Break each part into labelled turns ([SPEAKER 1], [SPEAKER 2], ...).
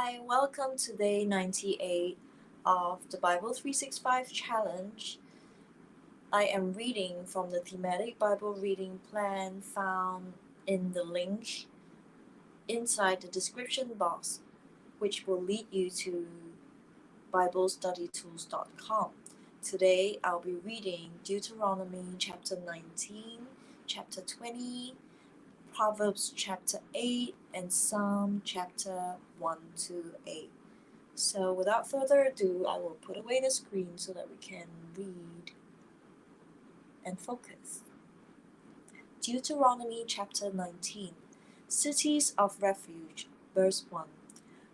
[SPEAKER 1] Hi, welcome to day 98 of the Bible 365 challenge. I am reading from the Thematic Bible reading plan found in the link inside the description box, which will lead you to BibleStudyTools.com. Today I'll be reading Deuteronomy chapter 19, chapter 20, Proverbs chapter 8, and Psalm chapter 1 to 8. So without further ado, I will put away the screen so that we can read and focus. Deuteronomy chapter 19, Cities of Refuge, verse 1.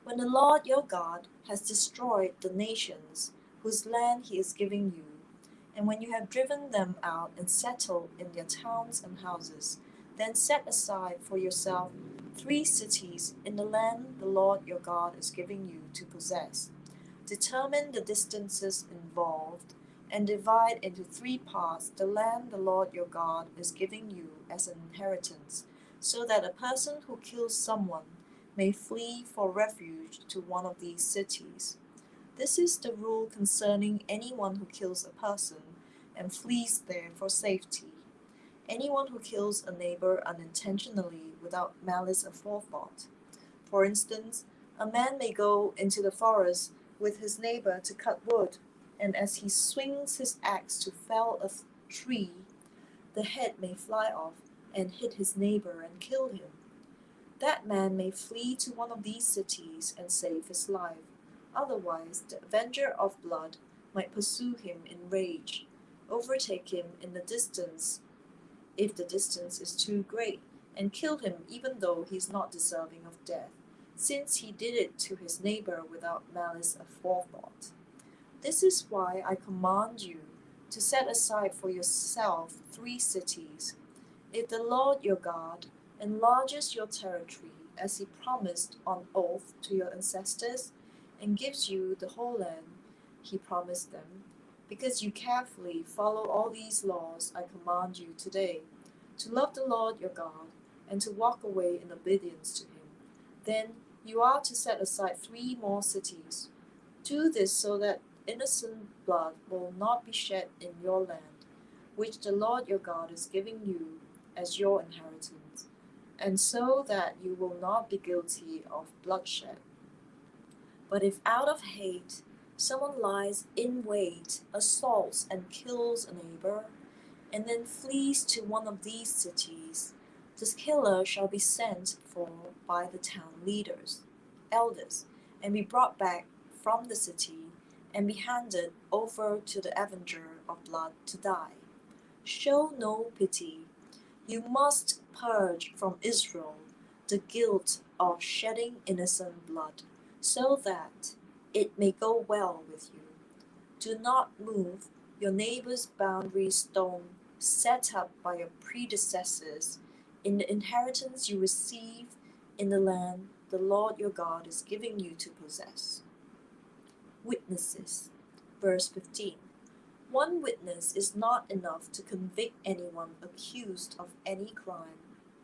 [SPEAKER 1] When the Lord your God has destroyed the nations whose land he is giving you, and when you have driven them out and settled in their towns and houses, then set aside for yourself 3 cities in the land the Lord your God is giving you to possess. Determine the distances involved and divide into 3 parts the land the Lord your God is giving you as an inheritance, so that a person who kills someone may flee for refuge to one of these cities. This is the rule concerning anyone who kills a person and flees there for safety. Anyone who kills a neighbor unintentionally without malice aforethought. For instance, a man may go into the forest with his neighbor to cut wood, and as he swings his axe to fell a tree, the head may fly off and hit his neighbor and kill him. That man may flee to one of these cities and save his life. Otherwise, the avenger of blood might pursue him in rage, overtake him in the distance, if the distance is too great, and kill him even though he is not deserving of death, since he did it to his neighbor without malice aforethought. This is why I command you to set aside for yourself 3 cities. If the Lord your God enlarges your territory as he promised on oath to your ancestors, and gives you the whole land he promised them, because you carefully follow all these laws I command you today, to love the Lord your God, and to walk away in obedience to him, then you are to set aside 3 more cities. Do this so that innocent blood will not be shed in your land, which the Lord your God is giving you as your inheritance, and so that you will not be guilty of bloodshed. But if out of hate someone lies in wait, assaults and kills a neighbor, and then flees to one of these cities, this killer shall be sent for by the town elders, and be brought back from the city, and be handed over to the avenger of blood to die. Show no pity. You must purge from Israel the guilt of shedding innocent blood, so that it may go well with you. Do not move your neighbor's boundary stone set up by your predecessors in the inheritance you receive in the land the Lord your God is giving you to possess. Witnesses. Verse 15. One witness is not enough to convict anyone accused of any crime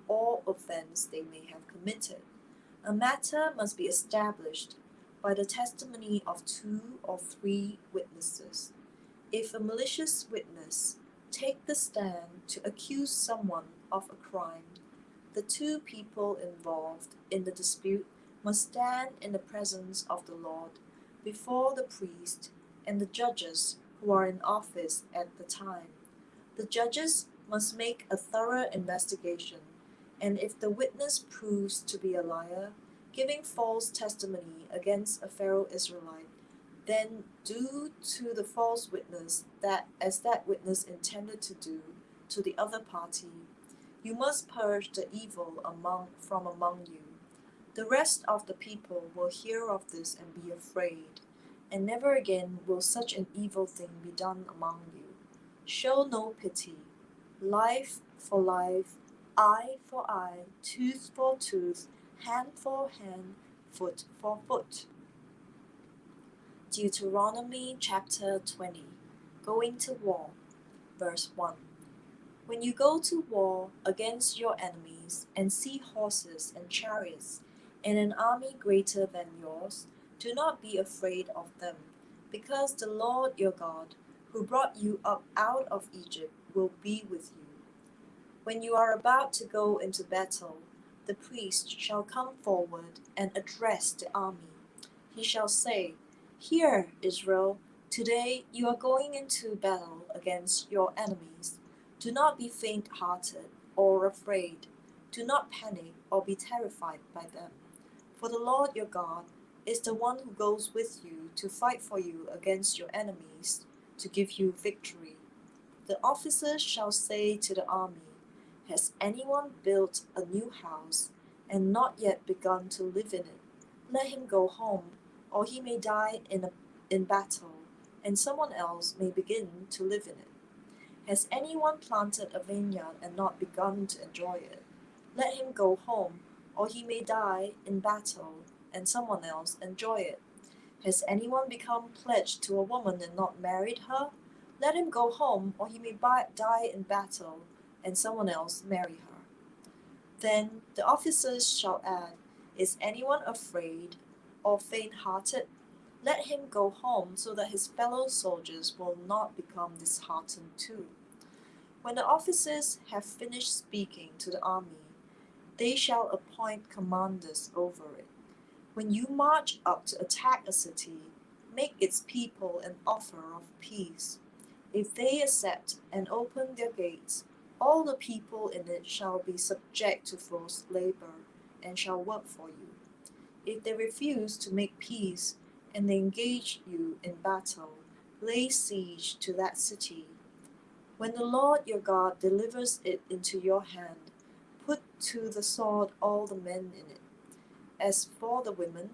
[SPEAKER 1] or offense they may have committed. A matter must be established by the testimony of 2 or 3 witnesses. If a malicious witness take the stand to accuse someone of a crime, the 2 people involved in the dispute must stand in the presence of the Lord before the priest and the judges who are in office at the time. The judges must make a thorough investigation, and if the witness proves to be a liar, giving false testimony against a fellow Israelite, then do to the false witness that as that witness intended to do to the other party. You must purge the evil from among you. The rest of the people will hear of this and be afraid, and never again will such an evil thing be done among you. Show no pity. Life for life, eye for eye, tooth for tooth, hand for hand, foot for foot. Deuteronomy chapter 20. Going to war. Verse 1. When you go to war against your enemies and see horses and chariots and an army greater than yours, do not be afraid of them, because the Lord your God, who brought you up out of Egypt, will be with you. When you are about to go into battle, the priest shall come forward and address the army. He shall say, Hear, Israel, today you are going into battle against your enemies. Do not be faint-hearted or afraid. Do not panic or be terrified by them. For the Lord your God is the one who goes with you to fight for you against your enemies, to give you victory. The officers shall say to the army, Has anyone built a new house and not yet begun to live in it? Let him go home, or he may die in battle, and someone else may begin to live in it. Has anyone planted a vineyard and not begun to enjoy it? Let him go home, or he may die in battle, and someone else enjoy it. Has anyone become pledged to a woman and not married her? Let him go home, or he may die in battle, and someone else marry her. Then the officers shall add, Is anyone afraid or faint-hearted? Let him go home, so that his fellow soldiers will not become disheartened too. When the officers have finished speaking to the army, they shall appoint commanders over it. When you march up to attack a city, make its people an offer of peace. If they accept and open their gates, all the people in it shall be subject to forced labor and shall work for you. If they refuse to make peace and they engage you in battle, lay siege to that city. When the Lord your God delivers it into your hand, put to the sword all the men in it. As for the women,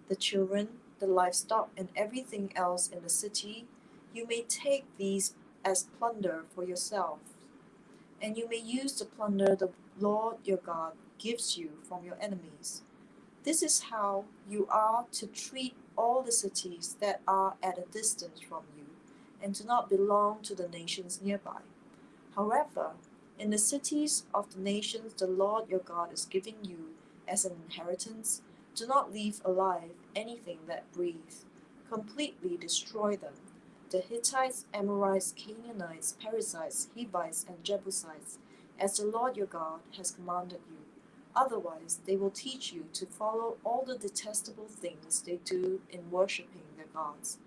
[SPEAKER 1] the children, the livestock, and everything else in the city, you may take these as plunder for yourself, and you may use the plunder the Lord your God gives you from your enemies. This is how you are to treat all the cities that are at a distance from you, and do not belong to the nations nearby. However, in the cities of the nations the Lord your God is giving you as an inheritance, do not leave alive anything that breathes. Completely destroy them. The Hittites, Amorites, Canaanites, Perizzites, Hivites, and Jebusites, as the Lord your God has commanded you. Otherwise, they will teach you to follow all the detestable things they do in worshipping their gods,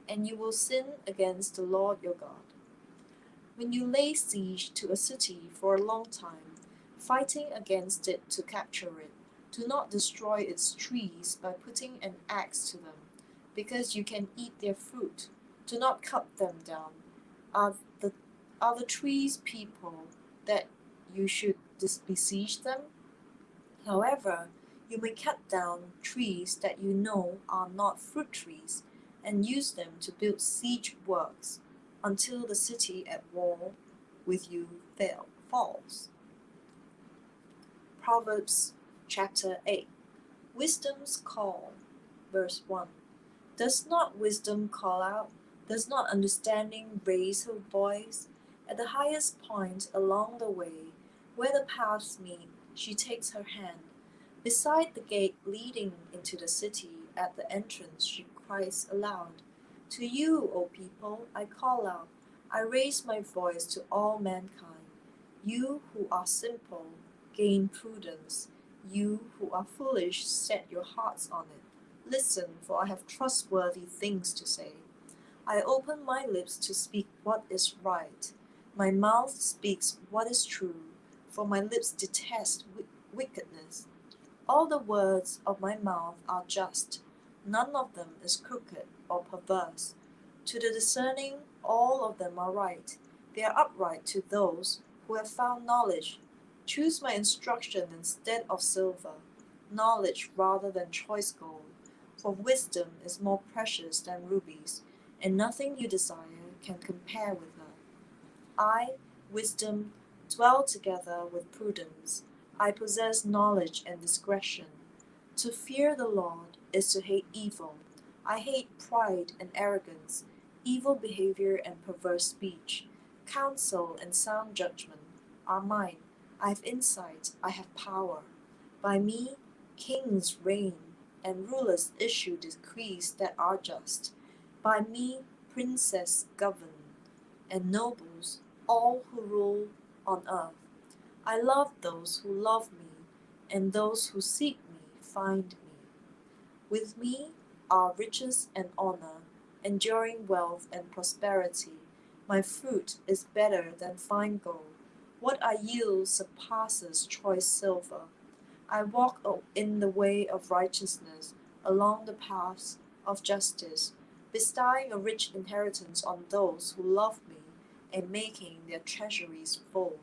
[SPEAKER 1] and you will sin against the Lord your God. When you lay siege to a city for a long time, fighting against it to capture it, do not destroy its trees by putting an axe to them, because you can eat their fruit. Do not cut them down. Are the trees people that you should besiege them? However, you may cut down trees that you know are not fruit trees, and use them to build siege works, until the city at war with you falls. Proverbs chapter 8. Wisdom's call. Verse 1. Does not wisdom call out? Does not understanding raise her voice? At the highest point along the way, where the paths meet, she takes her hand. Beside the gate leading into the city, at the entrance, she cries aloud, To you, O people, I call out. I raise my voice to all mankind. You who are simple, gain prudence. You who are foolish, set your hearts on it. Listen, for I have trustworthy things to say. I open my lips to speak what is right. My mouth speaks what is true, for my lips detest wickedness. All the words of my mouth are just. None of them is crooked or perverse. To the discerning, all of them are right. They are upright to those who have found knowledge. Choose my instruction instead of silver, knowledge rather than choice gold. For wisdom is more precious than rubies, and nothing you desire can compare with her. I, wisdom, dwell together with prudence. I possess knowledge and discretion. To fear the Lord is to hate evil. I hate pride and arrogance, evil behavior and perverse speech. Counsel and sound judgment are mine. I have insight, I have power. By me, Kings reign, and rulers issue decrees that are just. By me princes govern, and nobles, all who rule on earth. I love those who love me, and those who seek me find me. With me are riches and honor, enduring wealth and prosperity. My fruit is better than fine gold. What I yield surpasses choice silver. I walk in the way of righteousness, along the paths of justice, bestowing a rich inheritance on those who love me and making their treasuries full.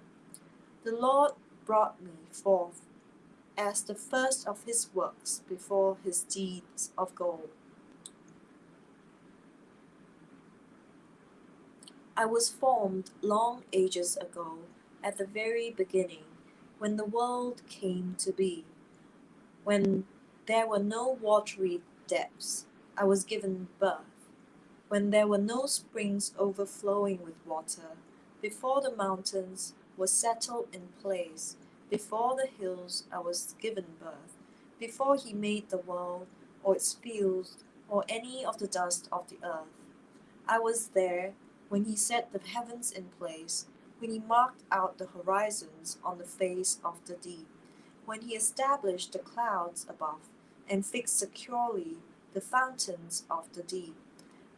[SPEAKER 1] The Lord brought me forth as the first of his works before his deeds of gold. I was formed long ages ago, at the very beginning, when the world came to be. When there were no watery depths, I was given birth. When there were no springs overflowing with water, before the mountains were settled in place, before the hills I was given birth, before he made the world, or its fields, or any of the dust of the earth. I was there when he set the heavens in place, when he marked out the horizons on the face of the deep, when he established the clouds above, and fixed securely the fountains of the deep,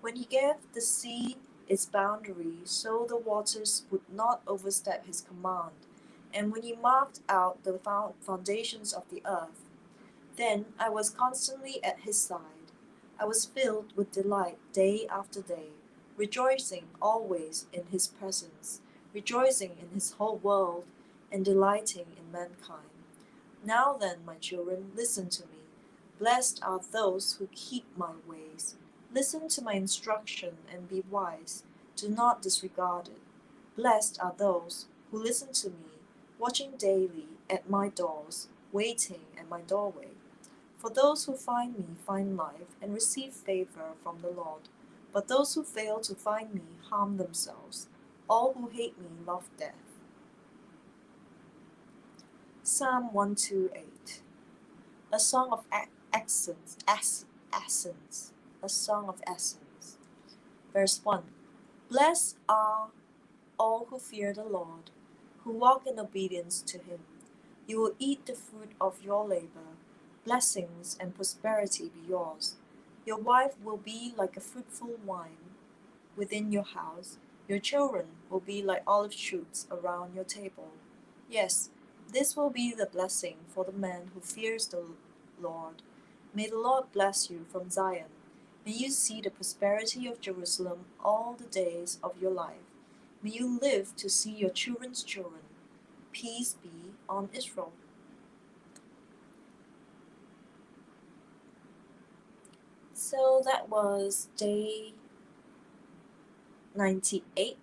[SPEAKER 1] when he gave the sea its boundary so the waters would not overstep his command, and when he marked out the foundations of the earth. Then I was constantly at his side. I was filled with delight day after day, rejoicing always in his presence, rejoicing in his whole world, and delighting in mankind. Now then, my children, listen to me. Blessed are those who keep my ways. Listen to my instruction and be wise. Do not disregard it. Blessed are those who listen to me, watching daily at my doors, waiting at my doorway. For those who find me find life and receive favor from the Lord. But those who fail to find me harm themselves. All who hate me love death. Psalm 128. A song of accents, essence. A song of essence. Verse 1. Blessed are all who fear the Lord, who walk in obedience to him. You will eat the fruit of your labor. Blessings and prosperity be yours. Your wife will be like a fruitful vine within your house. Your children will be like olive shoots around your table. Yes, this will be the blessing for the man who fears the Lord. May the Lord bless you from Zion. May you see the prosperity of Jerusalem all the days of your life. May you live to see your children's children. Peace be on Israel. So that was day 98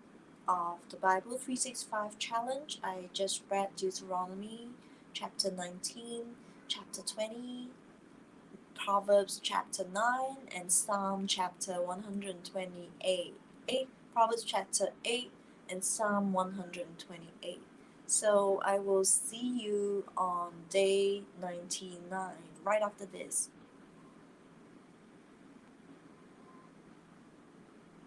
[SPEAKER 1] of the Bible 365 challenge. I just read Deuteronomy chapter 19, chapter 20, Proverbs chapter 9, and Psalm chapter 128. Proverbs chapter 8 and Psalm 128. So I will see you on day 99 right after this.